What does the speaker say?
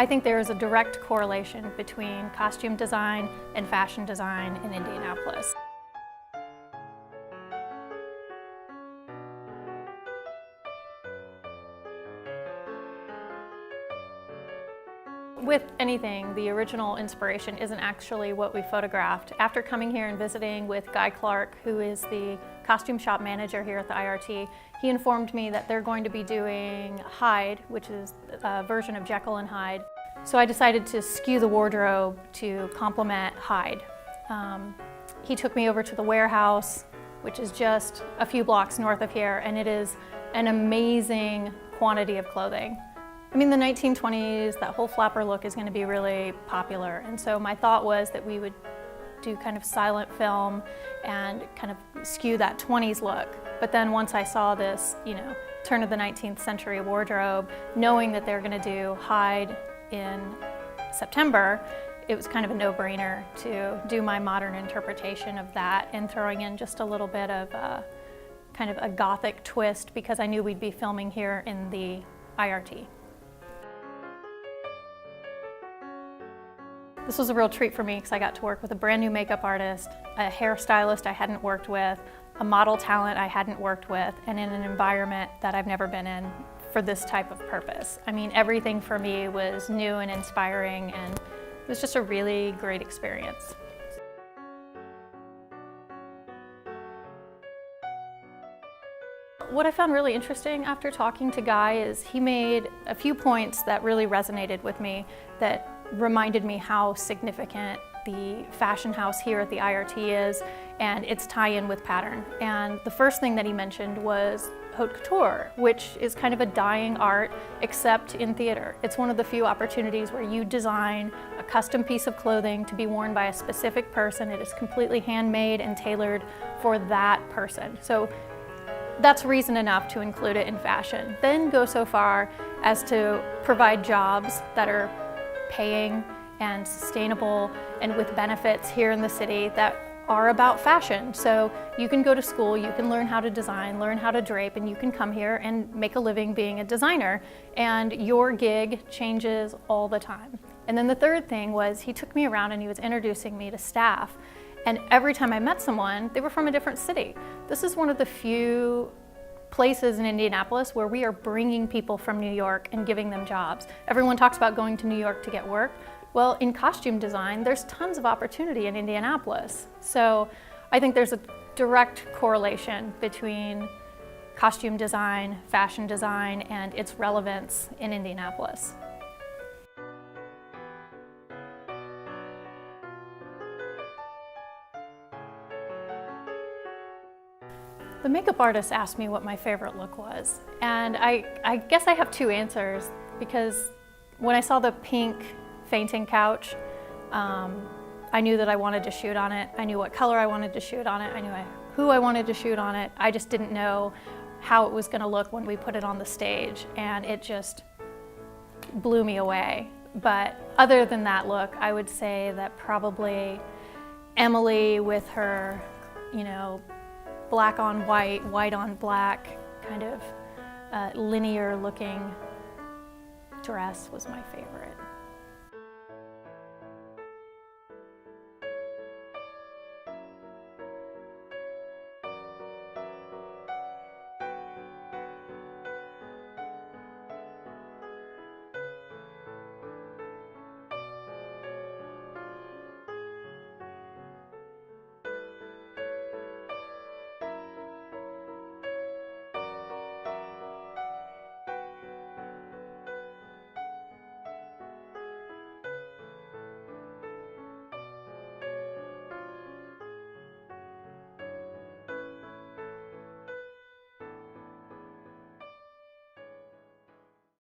I think there is a direct correlation between costume design and fashion design in Indianapolis. With anything, the original inspiration isn't actually what we photographed. After coming here and visiting with Guy Clark, who is the costume shop manager here at the IRT, he informed me that they're going to be doing Hyde, which is a version of Jekyll and Hyde. So I decided to skew the wardrobe to complement Hyde. He took me over to the warehouse, which is just a few blocks north of here, and it is an amazing quantity of clothing. I mean, the 1920s, that whole flapper look is going to be really popular, and so my thought was that we would do kind of silent film and kind of skew that 20s look. But then once I saw this, turn of the 19th century wardrobe, knowing that they're going to do Hyde in September, it was kind of a no-brainer to do my modern interpretation of that and throwing in just a little bit of kind of a gothic twist, because I knew we'd be filming here in the IRT. This was a real treat for me because I got to work with a brand new makeup artist, a hairstylist I hadn't worked with, a model talent I hadn't worked with, and in an environment that I've never been in for this type of purpose. I mean, everything for me was new and inspiring, and it was just a really great experience. What I found really interesting after talking to Guy is he made a few points that really resonated with me, that reminded me how significant the fashion house here at the IRT is and its tie-in with pattern. And the first thing that he mentioned was haute couture, which is kind of a dying art except in theater. It's one of the few opportunities where you design a custom piece of clothing to be worn by a specific person. It is completely handmade and tailored for that person. So that's reason enough to include it in fashion. Then go so far as to provide jobs that are paying and sustainable and with benefits here in the city that are about fashion. So you can go to school, you can learn how to design, learn how to drape, and you can come here and make a living being a designer. And your gig changes all the time. And then the third thing was he took me around and he was introducing me to staff. And every time I met someone, they were from a different city. This is one of the few places in Indianapolis where we are bringing people from New York and giving them jobs. Everyone talks about going to New York to get work. Well, in costume design, there's tons of opportunity in Indianapolis. So I think there's a direct correlation between costume design, fashion design, and its relevance in Indianapolis. The makeup artist asked me what my favorite look was, and I guess I have two answers, because when I saw the pink fainting couch, I knew that I wanted to shoot on it. I knew what color I wanted to shoot on it. I knew who I wanted to shoot on it. I just didn't know how it was going to look when we put it on the stage, and it just blew me away. But other than that look, I would say that probably Emily with her, black on white, white on black, kind of linear looking dress was my favorite.